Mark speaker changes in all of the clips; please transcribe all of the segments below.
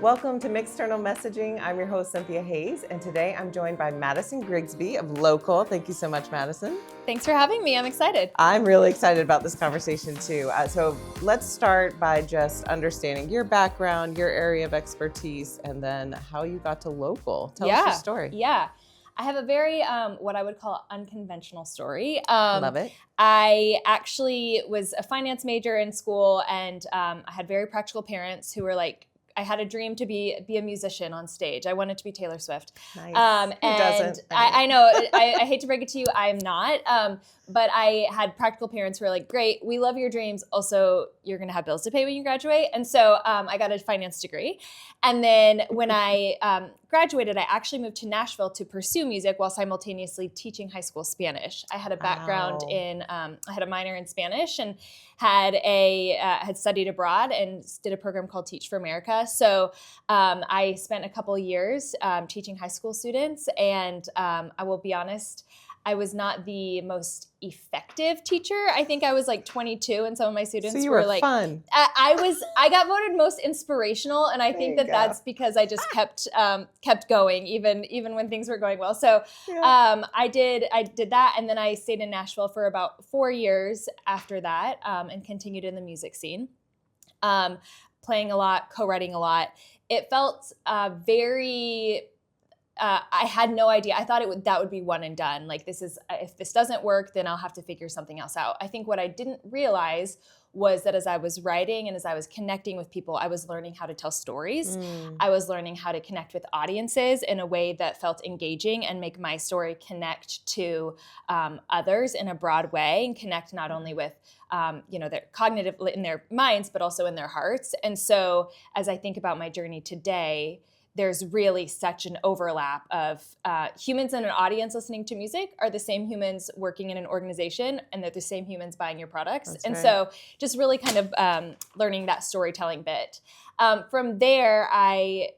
Speaker 1: Welcome to Mixternal Messaging. I'm your host, Cynthia Hayes, and today I'm joined by Maddison Grigsby of LOCAL. Thank you so much, Maddison.
Speaker 2: Thanks for having me. I'm excited.
Speaker 1: I'm really excited about this conversation too. So let's start by just understanding your background, your area of expertise, and then how you got to LOCAL. Tell us your story.
Speaker 2: Yeah. I have a very, what I would call unconventional story.
Speaker 1: Love it.
Speaker 2: I actually was a finance major in school, and I had very practical parents who were like, I had a dream to be a musician on stage. I wanted to be Taylor Swift.
Speaker 1: Nice.
Speaker 2: Who
Speaker 1: doesn't?
Speaker 2: I know, I hate to break it to you, I am not. But I had practical parents who were like, great, we love your dreams. Also, you're going to have bills to pay when you graduate. And so I got a finance degree. And then when I graduated, I actually moved to Nashville to pursue music while simultaneously teaching high school Spanish. I had a background in, I had a minor in Spanish and had studied abroad and did a program called Teach for America. So I spent a couple of years teaching high school students, and I will be honest, I was not the most effective teacher. I think I was like 22, and some of my students
Speaker 1: were
Speaker 2: like
Speaker 1: fun.
Speaker 2: I got voted most inspirational, and I think that's because I just kept going even when things were going well. So I did that, and then I stayed in Nashville for about 4 years after that, and continued in the music scene, playing a lot, co-writing a lot. It felt very. I had no idea. I thought that would be one and done. Like, if this doesn't work, then I'll have to figure something else out. I think what I didn't realize was that as I was writing and as I was connecting with people, I was learning how to tell stories. I was learning how to connect with audiences in a way that felt engaging and make my story connect to others in a broad way, and connect not only with their cognitive in their minds, but also in their hearts. And so as I think about my journey today, there's really such an overlap of humans in an audience listening to music are the same humans working in an organization, and they're the same humans buying your products.
Speaker 1: That's
Speaker 2: and
Speaker 1: right.
Speaker 2: So just really kind of learning that storytelling bit. From there, I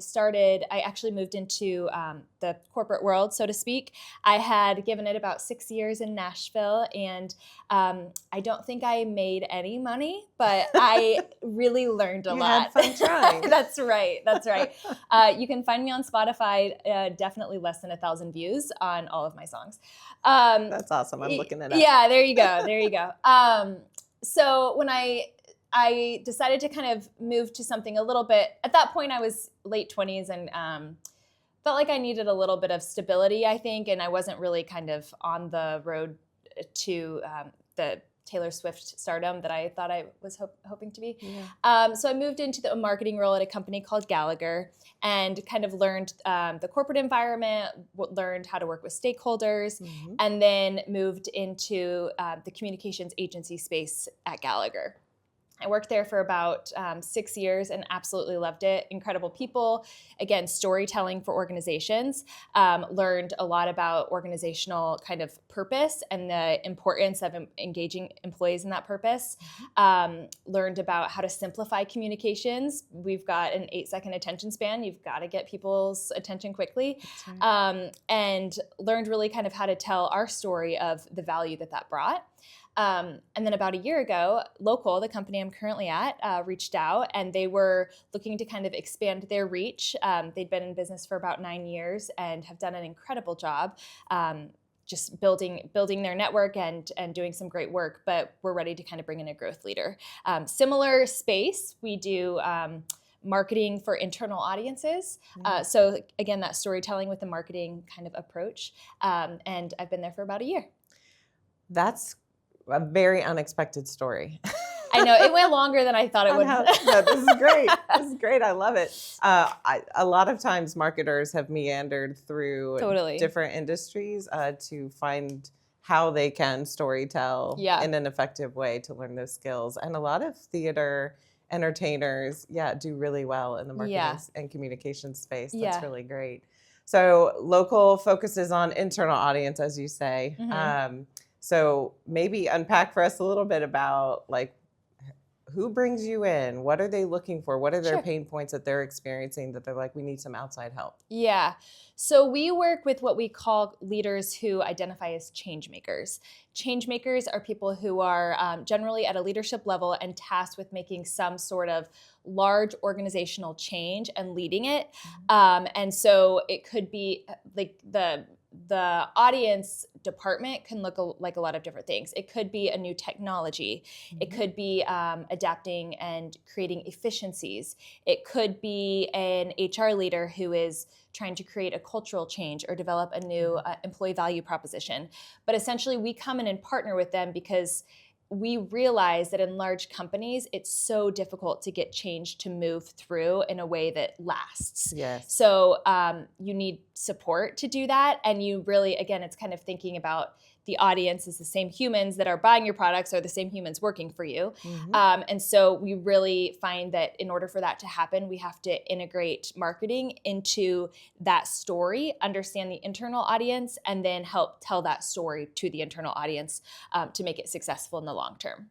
Speaker 2: actually moved into the corporate world, so to speak. I had given it about 6 years in Nashville, and I don't think I made any money, but I really learned a lot.
Speaker 1: You had fun trying.
Speaker 2: That's right. You can find me on Spotify, definitely less than 1,000 views on all of my songs.
Speaker 1: That's awesome. I'm looking it up.
Speaker 2: Yeah, there you go. So when I decided to kind of move to something a little bit, at that point I was late 20s and felt like I needed a little bit of stability, I think, and I wasn't really kind of on the road to the Taylor Swift stardom that I thought I was hoping to be. Yeah. So I moved into the marketing role at a company called Liger, and kind of learned the corporate environment, learned how to work with stakeholders, and then moved into the communications agency space at Liger. I worked there for about 6 years and absolutely loved it. Incredible people. Again, storytelling for organizations. Learned a lot about organizational kind of purpose and the importance of engaging employees in that purpose. Learned about how to simplify communications. We've got an 8-second attention span. You've got to get people's attention quickly. That's right. And learned really kind of how to tell our story of the value that brought. And then about a year ago, LOCAL, the company I'm currently at, reached out, and they were looking to kind of expand their reach. They'd been in business for about 9 years and have done an incredible job just building their network and doing some great work, but we're ready to kind of bring in a growth leader. Similar space, we do marketing for internal audiences. So again, that storytelling with the marketing kind of approach. And I've been there for about a year.
Speaker 1: That's a very unexpected story.
Speaker 2: I know, it went longer than I thought it would.
Speaker 1: No, this is great. This is great. I love it. A lot of times marketers have meandered through different industries to find how they can storytell in an effective way to learn those skills. And a lot of theater entertainers, do really well in the marketing and communication space. That's really great. So LOCAL focuses on internal audience, as you say. So maybe unpack for us a little bit about like who brings you in? What are they looking for? What are their
Speaker 2: Sure.
Speaker 1: pain points that they're experiencing that they're like, we need some outside help?
Speaker 2: Yeah. So we work with what we call leaders who identify as change makers. Change makers are people who are generally at a leadership level and tasked with making some sort of large organizational change and leading it. And so it could be like the audience department can look like a lot of different things. It could be a new technology. It could be adapting and creating efficiencies. It could be an HR leader who is trying to create a cultural change or develop a new employee value proposition. But essentially, we come in and partner with them because we realize that in large companies, it's so difficult to get change to move through in a way that lasts.
Speaker 1: Yes.
Speaker 2: So you need support to do that. And you really, again, it's kind of thinking about the audience is the same humans that are buying your products are the same humans working for you. And so we really find that in order for that to happen, we have to integrate marketing into that story, understand the internal audience, and then help tell that story to the internal audience to make it successful in the long term.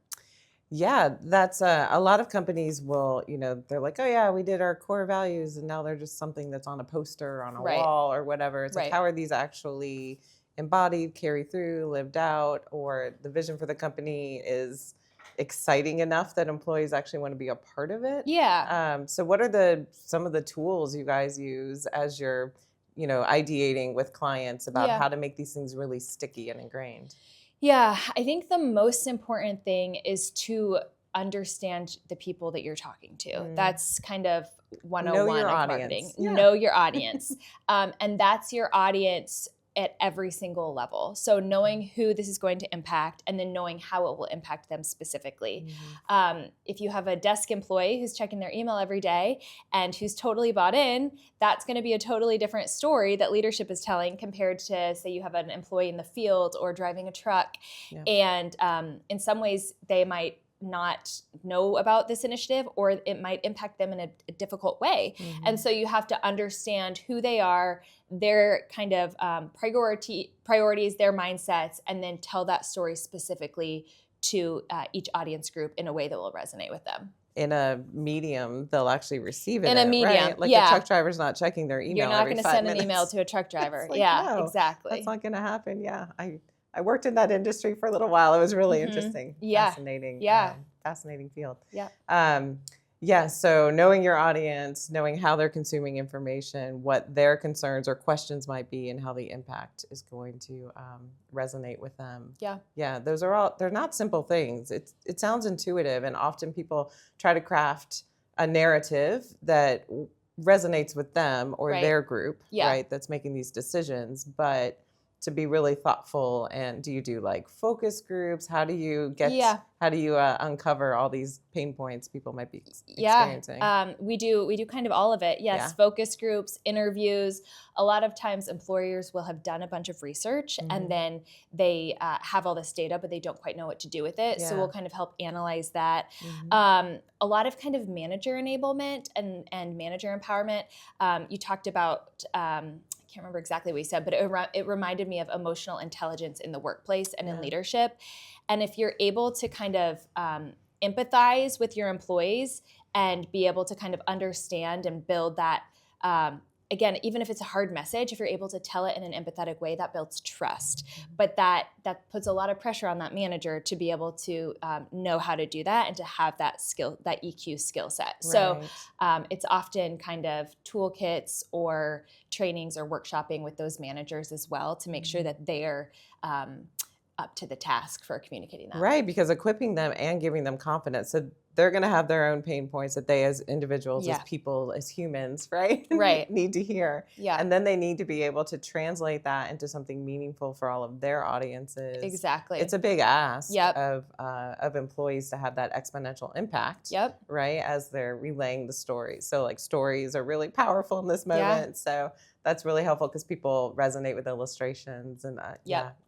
Speaker 1: Yeah, that's a lot of companies will, they're like, oh yeah, we did our core values, and now they're just something that's on a poster or on a wall or whatever. It's like, how are these actually embodied, carried through, lived out, or the vision for the company is exciting enough that employees actually want to be a part of it?
Speaker 2: Yeah.
Speaker 1: So what are some of the tools you guys use as you're, ideating with clients about how to make these things really sticky and ingrained?
Speaker 2: Yeah, I think the most important thing is to understand the people that you're talking to. That's kind of 101 of marketing. Know your audience. And that's your audience at every single level. So knowing who this is going to impact and then knowing how it will impact them specifically. If you have a desk employee who's checking their email every day and who's totally bought in, that's going to be a totally different story that leadership is telling compared to, say, you have an employee in the field or driving a truck. And in some ways, they might not know about this initiative, or it might impact them in a difficult way. And so you have to understand who they are, their kind of priorities, their mindsets, and then tell that story specifically to each audience group in a way that will resonate with them.
Speaker 1: In a medium, they'll actually receive it.
Speaker 2: In a medium,
Speaker 1: right? Like a truck driver's not checking their email.
Speaker 2: You're not
Speaker 1: going to
Speaker 2: send an email to a truck driver.
Speaker 1: Like,
Speaker 2: no,
Speaker 1: exactly. That's not going to happen. Yeah, I worked in that industry for a little while. It was really interesting. Fascinating. Fascinating field. So knowing your audience, knowing how they're consuming information, what their concerns or questions might be, and how the impact is going to resonate with them. Those are all, they're not simple things. It sounds intuitive, and often people try to craft a narrative that resonates with them or their group, right, that's making these decisions. But to be really thoughtful, and do you do like focus groups? How do you uncover all these pain points people might be experiencing?
Speaker 2: We do kind of all of it. Focus groups, interviews. A lot of times employers will have done a bunch of research and then they have all this data, but they don't quite know what to do with it. So we'll kind of help analyze that. A lot of kind of manager enablement and manager empowerment. You talked about I can't remember exactly what you said, but it reminded me of emotional intelligence in the workplace and in leadership. And if you're able to kind of empathize with your employees and be able to kind of understand and build that, again, even if it's a hard message, if you're able to tell it in an empathetic way, that builds trust. But that puts a lot of pressure on that manager to be able to know how to do that and to have that skill, that EQ skill set. So it's often kind of toolkits or trainings or workshopping with those managers as well to make sure that they're up to the task for communicating that.
Speaker 1: Right, because equipping them and giving them confidence. So they're going to have their own pain points that they as individuals, as people, as humans, right, need to hear. And then they need to be able to translate that into something meaningful for all of their audiences.
Speaker 2: Exactly.
Speaker 1: It's a big ask of employees to have that exponential impact, right, as they're relaying the story. So like stories are really powerful in this moment. So that's really helpful because people resonate with illustrations and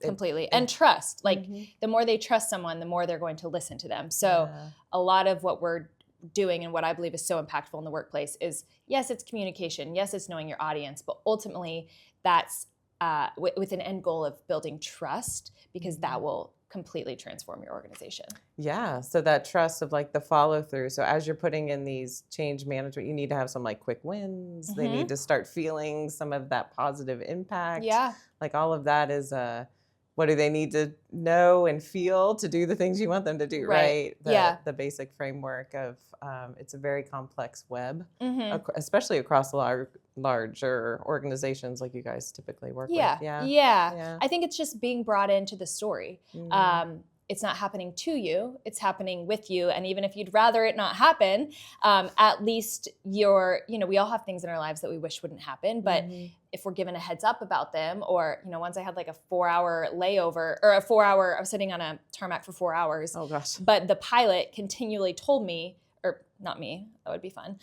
Speaker 2: completely. And trust, like the more they trust someone, the more they're going to listen to them. So a lot of what we're doing and what I believe is so impactful in the workplace is, yes, it's communication. Yes, it's knowing your audience, but ultimately that's with an end goal of building trust, because that will completely transform your organization.
Speaker 1: Yeah. So that trust of like the follow through. So as you're putting in these change management, you need to have some like quick wins. They need to start feeling some of that positive impact.
Speaker 2: Yeah.
Speaker 1: Like all of that is what do they need to know and feel to do the things you want them to do, right? The basic framework of it's a very complex web, especially across larger organizations like you guys typically work with.
Speaker 2: Yeah. I think it's just being brought into the story. It's not happening to you, it's happening with you. And even if you'd rather it not happen, at least we all have things in our lives that we wish wouldn't happen. But if we're given a heads up about them, or, once I had like a 4-hour layover or I was sitting on a tarmac for 4 hours.
Speaker 1: Oh gosh.
Speaker 2: But the pilot continually told me, or not me, that would be fun,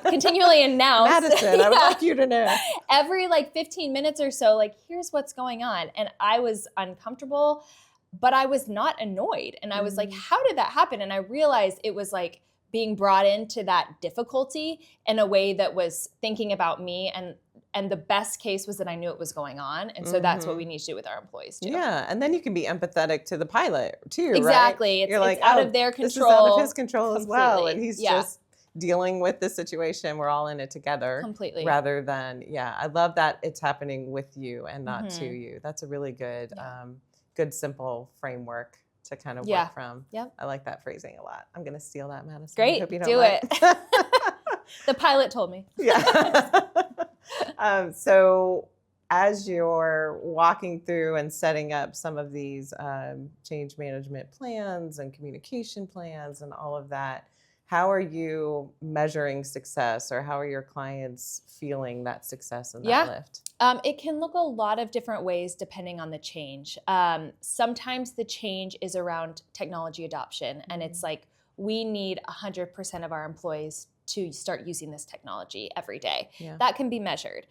Speaker 2: continually announced.
Speaker 1: Maddison, I would like you to know.
Speaker 2: Every like 15 minutes or so, like, here's what's going on. And I was uncomfortable, but I was not annoyed. And I was like, how did that happen? And I realized it was like being brought into that difficulty in a way that was thinking about me. And the best case was that I knew it was going on. And so that's what we need to do with our employees too.
Speaker 1: Yeah. And then you can be empathetic to the pilot too,
Speaker 2: exactly.
Speaker 1: Right?
Speaker 2: It's like, out of their control.
Speaker 1: This is out of his control as well. And he's just dealing with the situation. We're all in it together.
Speaker 2: Completely.
Speaker 1: Rather than, I love that it's happening with you and not to you. That's a really good, good simple framework to kind of work from.
Speaker 2: Yeah.
Speaker 1: I like that phrasing a lot. I'm going to steal that, Maddison.
Speaker 2: Great.
Speaker 1: Hope you don't
Speaker 2: do
Speaker 1: mind.
Speaker 2: it. The pilot told me.
Speaker 1: Yeah. So as you're walking through and setting up some of these change management plans and communication plans and all of that, how are you measuring success, or how are your clients feeling that success and that lift?
Speaker 2: It can look a lot of different ways depending on the change. Sometimes the change is around technology adoption, and it's like we need 100% of our employees to start using this technology every day. Yeah. That can be measured.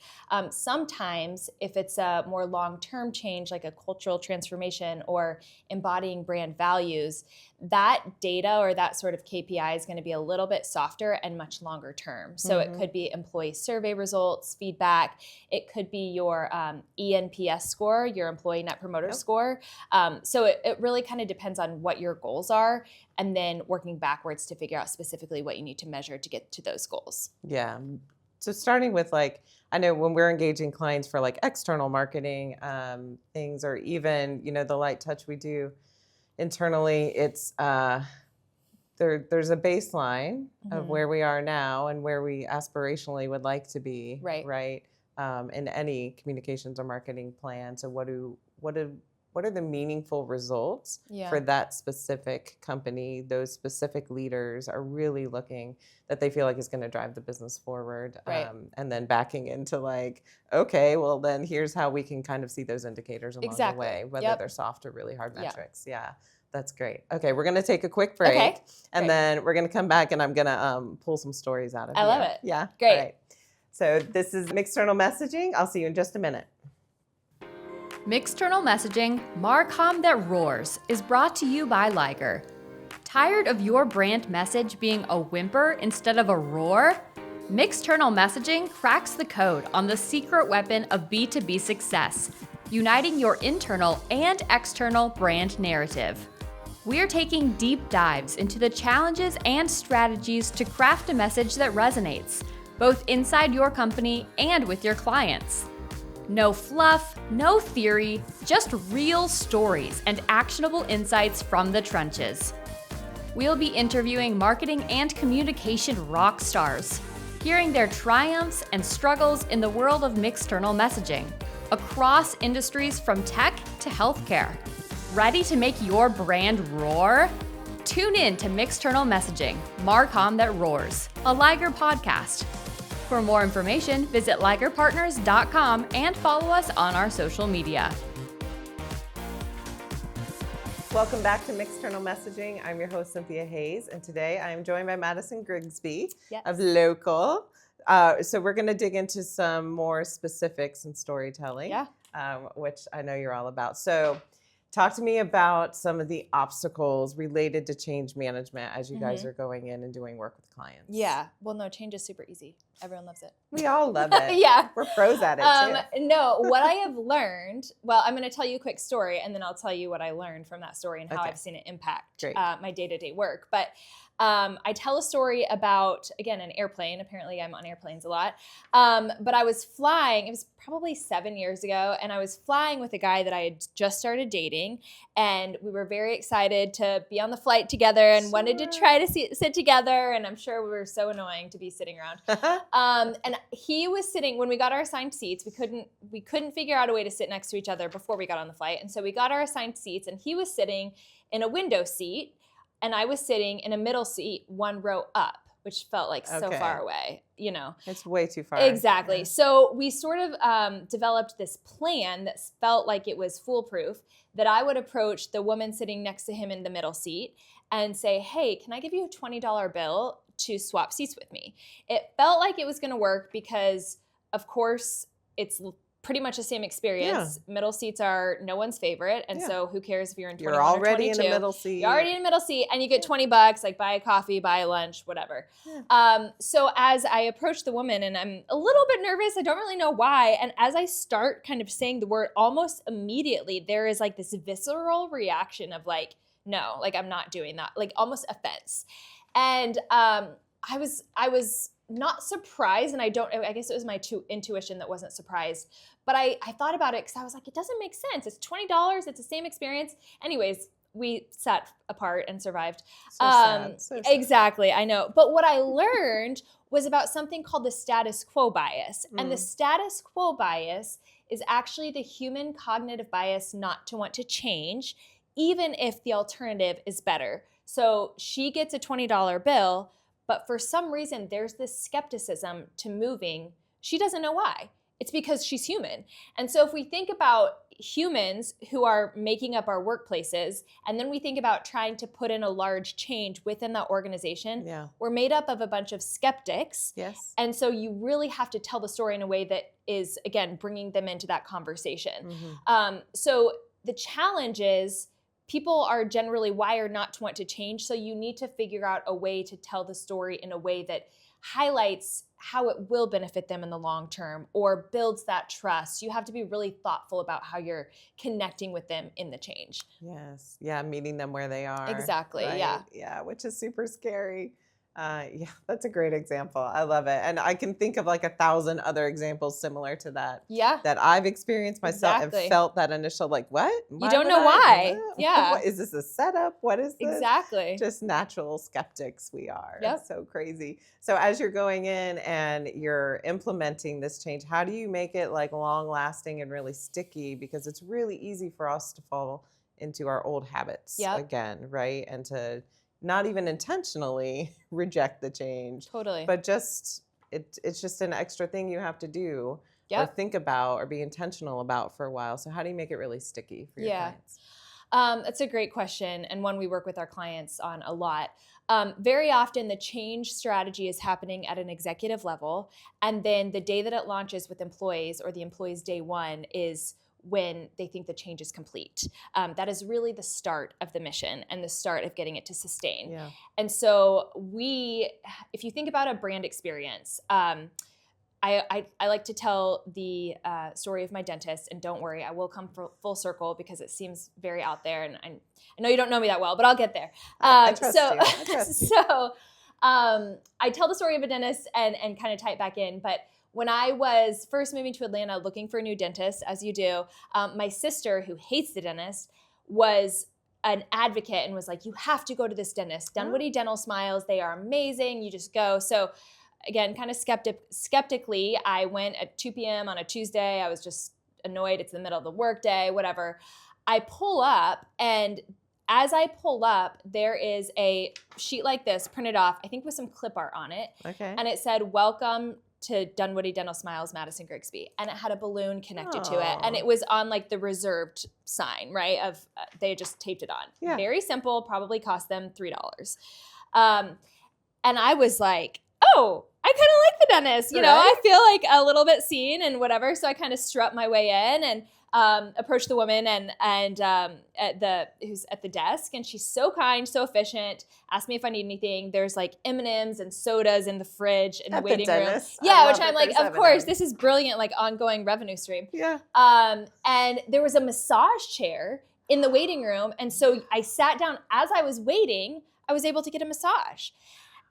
Speaker 2: Sometimes if it's a more long-term change, like a cultural transformation or embodying brand values, that data or that sort of KPI is going to be a little bit softer and much longer term. So it could be employee survey results, feedback. It could be your ENPS score, your employee net promoter score. So it really kind of depends on what your goals are, and then working backwards to figure out specifically what you need to measure to get to those goals. Yeah.
Speaker 1: So starting with like, I know when we're engaging clients for like external marketing things, or even, the light touch we do internally, it's there's a baseline of where we are now and where we aspirationally would like to be, right? In any communications or marketing plan. So what are the meaningful results for that specific company? Those specific leaders are really looking that they feel like is going to drive the business forward. And then backing into like, okay, well then here's how we can kind of see those indicators along the way, whether they're soft or really hard metrics. Yeah, that's great. Okay, we're going to take a quick break, and then we're going to come back, and I'm going to pull some stories out of it.
Speaker 2: I love it.
Speaker 1: Yeah,
Speaker 2: great.
Speaker 1: All right. So this is Mixternal Messaging. I'll see you in just a minute.
Speaker 3: Mixternal Messaging, Marcom that roars, is brought to you by Liger. Tired of your brand message being a whimper instead of a roar? Mixternal Messaging cracks the code on the secret weapon of B2B success, uniting your internal and external brand narrative. We're taking deep dives into the challenges and strategies to craft a message that resonates, both inside your company and with your clients. No fluff, no theory, just real stories and actionable insights from the trenches. We'll be interviewing marketing and communication rock stars, hearing their triumphs and struggles in the world of mixternal messaging, across industries from tech to healthcare. Ready to make your brand roar? Tune in to Mixternal Messaging, Marcom that roars, a Liger podcast. For more information, visit ligerpartners.com and follow us on our social media.
Speaker 1: Welcome back to Mixternal Messaging. I'm your host, Cynthia Hayes, and today I am joined by Maddison Grigsby of LOCAL. So we're going to dig into some more specifics and storytelling, which I know you're all about. So talk to me about some of the obstacles related to change management as you guys are going in and doing work with clients.
Speaker 2: Yeah. Well, no, change is super easy. Everyone loves it.
Speaker 1: We all love it.
Speaker 2: Yeah.
Speaker 1: We're pros at it too.
Speaker 2: No, what I have learned, well, I'm going to tell you a quick story and then I'll tell you what I learned from that story and how I've seen it impact my day-to-day work. But I tell a story about, again, an airplane. Apparently I'm on airplanes a lot. But I was flying, it was probably 7 years ago, and I was flying with a guy that I had just started dating, and we were very excited to be on the flight together and wanted to try to sit together, and I'm sure we were so annoying to be sitting around. And he was sitting, when we got our assigned seats, we couldn't figure out a way to sit next to each other before we got on the flight, and so we got our assigned seats, and he was sitting in a window seat, and I was sitting in a middle seat 1 row up, which felt like so far away, you know.
Speaker 1: It's way too far.
Speaker 2: Exactly. Yeah. So we sort of developed this plan that felt like it was foolproof, that I would approach the woman sitting next to him in the middle seat and say, hey, can I give you a $20 bill to swap seats with me? It felt like it was going to work because, of course, it's pretty much the same experience. Yeah. Middle seats are no one's favorite. And so who cares if you're in 21
Speaker 1: You're already
Speaker 2: or 22?
Speaker 1: In the middle seat.
Speaker 2: You're already in the middle seat and you get $20, like buy a coffee, buy a lunch, whatever. Yeah. So as I approach the woman and I'm a little bit nervous, I don't really know why. And as I start kind of saying the word, almost immediately, there is like this visceral reaction of like, no, like I'm not doing that, like almost offense. And I was not surprised, and I guess it was my intuition that wasn't surprised, but I thought about it because I was like, it doesn't make sense. It's $20. It's the same experience. Anyways, we sat apart and survived. So sad. Exactly, I know. But what I learned was about something called the status quo bias. And the status quo bias is actually the human cognitive bias not to want to change, even if the alternative is better. So she gets a $20 bill, but for some reason, there's this skepticism to moving. She doesn't know why. It's because she's human. And so if we think about humans who are making up our workplaces, and then we think about trying to put in a large change within that organization, we're made up of a bunch of skeptics. Yes. And so you really have to tell the story in a way that is, again, bringing them into that conversation. So the challenge is, people are generally wired not to want to change, so you need to figure out a way to tell the story in a way that highlights how it will benefit them in the long term or builds that trust. You have to be really thoughtful about how you're connecting with them in the change.
Speaker 1: Yes. Yeah, meeting them where they are.
Speaker 2: Exactly,
Speaker 1: right?
Speaker 2: Yeah.
Speaker 1: Yeah, which is super scary. Yeah, that's a great example. I love it. And I can think of like 1,000 other examples similar to that. Yeah. That I've experienced myself and felt that initial like, what?
Speaker 2: You don't know why. Yeah.
Speaker 1: What, is this a setup? What is this?
Speaker 2: Exactly.
Speaker 1: Just natural skeptics we are. Yep. It's so crazy. So as you're going in and you're implementing this change, how do you make it like long lasting and really sticky? Because it's really easy for us to fall into our old habits again, right? And to not even intentionally reject the change. Totally. But just, it's just an extra thing you have to do or think about or be intentional about for a while. So how do you make it really sticky for your clients?
Speaker 2: That's a great question, and one we work with our clients on a lot. Very often the change strategy is happening at an executive level, and then the day that it launches with employees or the employees' day one is when they think the change is complete. That is really the start of the mission and the start of getting it to sustain. Yeah. And so if you think about a brand experience, I like to tell the story of my dentist, and don't worry, I will come full circle because it seems very out there, and I know you don't know me that well, but I'll get there.
Speaker 1: I trust you.
Speaker 2: So I tell the story of a dentist and kind of tie it back in, but when I was first moving to Atlanta looking for a new dentist, as you do, my sister, who hates the dentist, was an advocate and was like, you have to go to this dentist. Dunwoody Dental Smiles, they are amazing. You just go. So again, kind of skeptically, I went at 2 p.m. on a Tuesday. I was just annoyed. It's the middle of the workday, whatever. I pull up, and as I pull up, there is a sheet like this printed off, I think with some clip art on it. Okay. And it said, welcome to Dunwoody Dental Smiles, Maddison Grigsby. And it had a balloon connected to it. And it was on like the reserved sign, right? They just taped it on. Yeah. Very simple, probably cost them $3. And I was like, oh, I kind of like the dentist. You know, I feel like a little bit seen and whatever. So I kind of strut my way in. And approached the woman who's at the desk, and she's so kind, so efficient, asked me if I need anything. There's like M&Ms and sodas in the fridge in the waiting room. Yeah, which I'm like, of course, this is brilliant, like ongoing revenue stream.
Speaker 1: Yeah.
Speaker 2: And there was a massage chair in the waiting room. And so I sat down. As I was waiting, I was able to get a massage.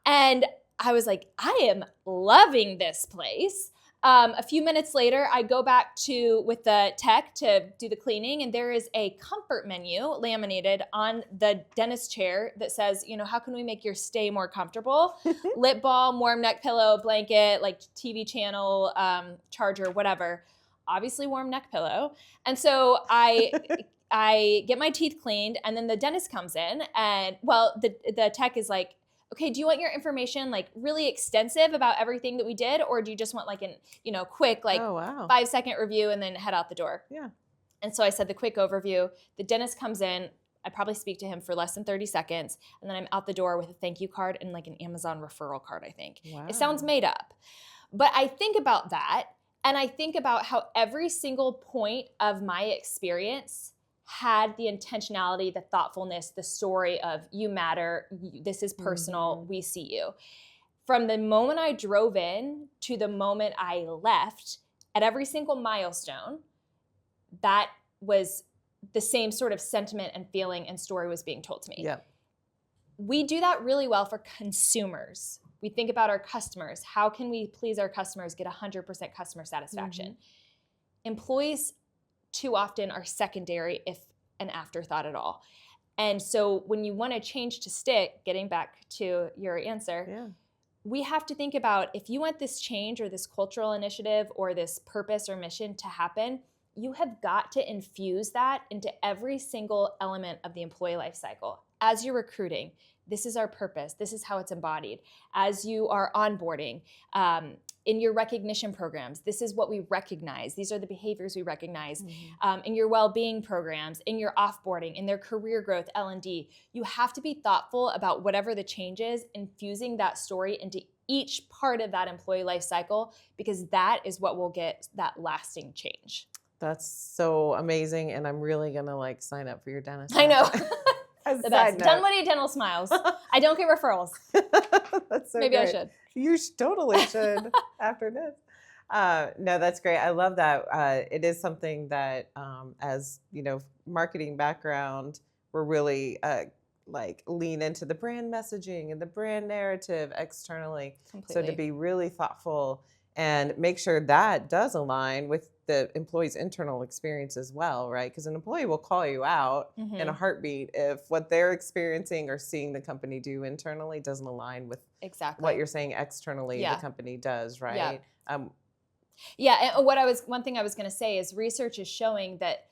Speaker 2: And I was like, I am loving this place. A few minutes later, I go back with the tech to do the cleaning, and there is a comfort menu laminated on the dentist chair that says, how can we make your stay more comfortable? Lip balm, warm neck pillow, blanket, like TV channel, charger, whatever. Obviously warm neck pillow. And so I get my teeth cleaned, and then the dentist comes in, and the tech is like, okay, do you want your information like really extensive about everything that we did, or do you just want like an, quick 5-second review and then head out the door?
Speaker 1: Yeah.
Speaker 2: And so I said the quick overview. The dentist comes in. I probably speak to him for less than 30 seconds, and then I'm out the door with a thank you card and like an Amazon referral card, I think.
Speaker 1: Wow.
Speaker 2: It sounds made up. But I think about that, and I think about how every single point of my experience had the intentionality, the thoughtfulness, the story of you matter, this is personal, we see you. From the moment I drove in to the moment I left, at every single milestone, that was the same sort of sentiment and feeling and story was being told to me.
Speaker 1: Yep.
Speaker 2: We do that really well for consumers. We think about our customers. How can we please our customers, get 100% customer satisfaction? Employees too often are secondary, if an afterthought at all. And so when you want to change to stick, getting back to your answer, we have to think about, if you want this change or this cultural initiative or this purpose or mission to happen, you have got to infuse that into every single element of the employee life cycle. As you're recruiting, this is our purpose. This is how it's embodied. As you are onboarding, in your recognition programs, this is what we recognize. These are the behaviors we recognize. In your well-being programs, in your offboarding, in their career growth, L&D, you have to be thoughtful about whatever the change is, infusing that story into each part of that employee life cycle, because that is what will get that lasting change.
Speaker 1: That's so amazing, and I'm really gonna sign up for your dentist.
Speaker 2: I know.
Speaker 1: The
Speaker 2: best. Dunwoody Dental Smiles. I don't get referrals.
Speaker 1: That's so
Speaker 2: Maybe
Speaker 1: great.
Speaker 2: I should.
Speaker 1: You totally should after this. No, that's great. I love that. It is something that, as marketing background, we're really lean into the brand messaging and the brand narrative externally.
Speaker 2: Completely.
Speaker 1: So to be really thoughtful and make sure that does align with the employee's internal experience as well, right? Because an employee will call you out in a heartbeat if what they're experiencing or seeing the company do internally doesn't align with what you're saying externally the company does, right?
Speaker 2: And one thing I was going to say is research is showing that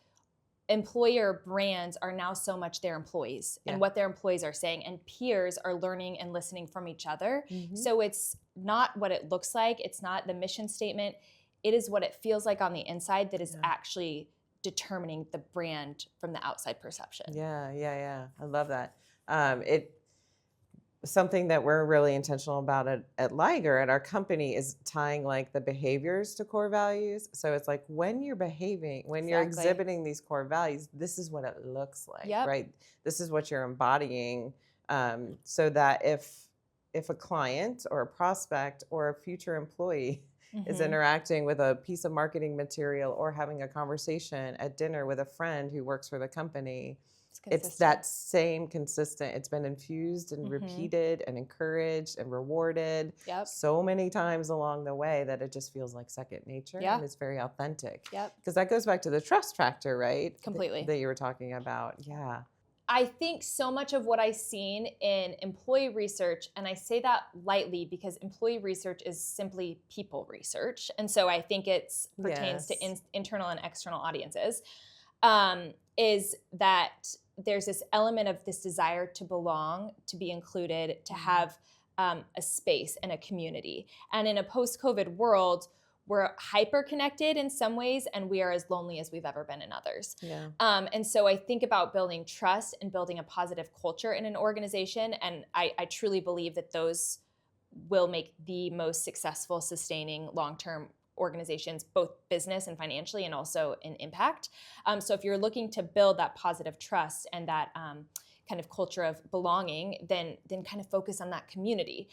Speaker 2: employer brands are now so much their employees and what their employees are saying, and peers are learning and listening from each other. So it's not what it looks like. It's not the mission statement. It is what it feels like on the inside that is actually determining the brand from the outside perception.
Speaker 1: Yeah. I love that. Something that we're really intentional about at Liger, at our company, is tying the behaviors to core values. So it's when you're behaving, when you're exhibiting these core values, this is what it looks like, right? This is what you're embodying, so that if a client or a prospect or a future employee is interacting with a piece of marketing material or having a conversation at dinner with a friend who works for the company, it's that same consistent. It's been infused and repeated and encouraged and rewarded so many times along the way that it just feels like second nature and it's very authentic. Because that goes back to the trust factor, right?
Speaker 2: Completely.
Speaker 1: That you were talking about. Yeah.
Speaker 2: I think so much of what I've seen in employee research, and I say that lightly because employee research is simply people research, and so I think it pertains to internal and external audiences, is that there's this element of this desire to belong, to be included, to have a space and a community. And in a post-COVID world, we're hyper-connected in some ways, and we are as lonely as we've ever been in others. And so I think about building trust and building a positive culture in an organization, and I truly believe that those will make the most successful, sustaining, long-term organizations, both business and financially, and also in impact. So if you're looking to build that positive trust and that kind of culture of belonging, then kind of focus on that community.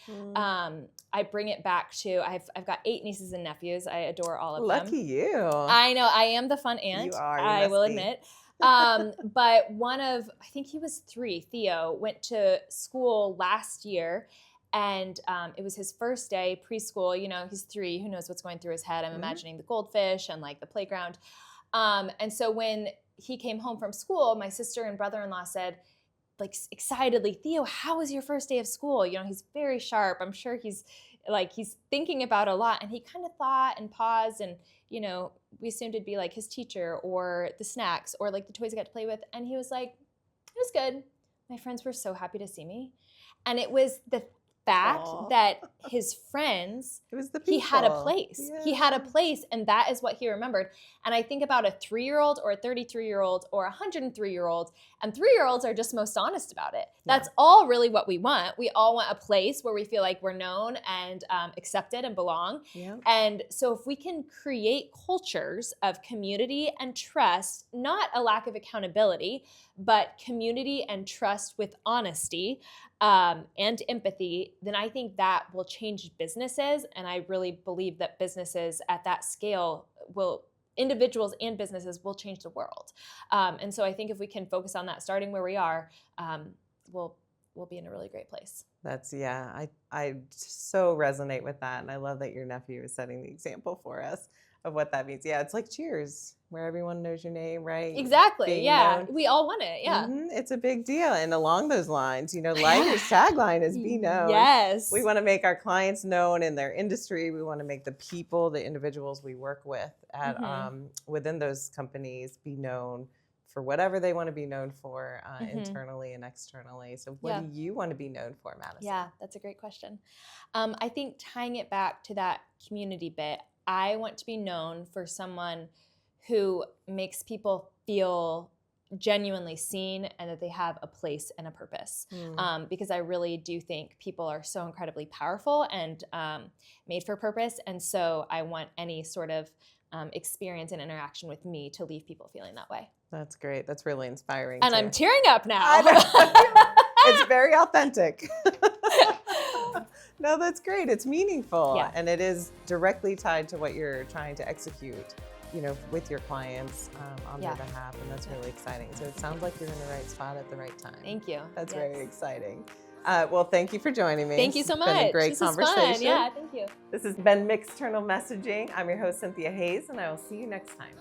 Speaker 2: I bring it back to, I've got 8 nieces and nephews. I adore all of them.
Speaker 1: Lucky you.
Speaker 2: I know, I am the fun aunt.
Speaker 1: You are.
Speaker 2: I will admit. But one of, I think he was 3, Theo, went to school last year, and it was his first day preschool. You know, he's 3. Who knows what's going through his head? I'm imagining the goldfish and like the playground. And so when he came home from school, my sister and brother-in-law said, like excitedly, Theo, how was your first day of school? You know, he's very sharp. I'm sure he's thinking about a lot. And he kind of thought and paused, and, you know, we assumed it'd be like his teacher or the snacks or like the toys I got to play with. And he was like, it was good. My friends were so happy to see me. And it was the fact that his friends,
Speaker 1: it was the
Speaker 2: he had a
Speaker 1: people.
Speaker 2: place.
Speaker 1: Yeah.
Speaker 2: He had a place, and that is what he remembered. And I think about a 3-year-old or a 33-year-old or a 103-year-old, and 3-year-olds are just most honest about it. That's all really what we want. We all want a place where we feel like we're known and accepted and belong.
Speaker 1: Yeah.
Speaker 2: And so if we can create cultures of community and trust, not a lack of accountability, but community and trust with honesty, and empathy, then I think that will change businesses. And I really believe that businesses at that scale individuals and businesses will change the world. And so I think if we can focus on that, starting where we are, we'll be in a really great place.
Speaker 1: I so resonate with that. And I love that your nephew is setting the example for us of what that means. Yeah, it's like Cheers, where everyone knows your name, right?
Speaker 2: Exactly.
Speaker 1: Being
Speaker 2: known.
Speaker 1: known.
Speaker 2: We all want it. Yeah.
Speaker 1: It's a big deal. And along those lines, you know, Liger's tagline is be known.
Speaker 2: Yes.
Speaker 1: We want to make our clients known in their industry. We want to make the people, the individuals we work with at within those companies be known for whatever they want to be known for internally and externally. So what do you want to be known for, Maddison?
Speaker 2: Yeah, that's a great question. I think tying it back to that community bit, I want to be known for someone who makes people feel genuinely seen and that they have a place and a purpose. Because I really do think people are so incredibly powerful and made for purpose. And so I want any sort of experience and interaction with me to leave people feeling that way.
Speaker 1: That's great. That's really inspiring.
Speaker 2: And
Speaker 1: too.
Speaker 2: I'm tearing up now.
Speaker 1: I know. It's very authentic. No, that's great. It's meaningful. And it is directly tied to what you're trying to execute, you know, with your clients on their behalf. And that's really exciting. So it sounds like you're in the right spot at the right time.
Speaker 2: Thank you.
Speaker 1: That's very exciting. Well, thank you for joining me.
Speaker 2: Thank you so much.
Speaker 1: It's been a great
Speaker 2: this
Speaker 1: conversation.
Speaker 2: Is fun. Yeah, thank you.
Speaker 1: This has been Mixternal Messaging. I'm your host, Cynthia Hayes, and I will see you next time.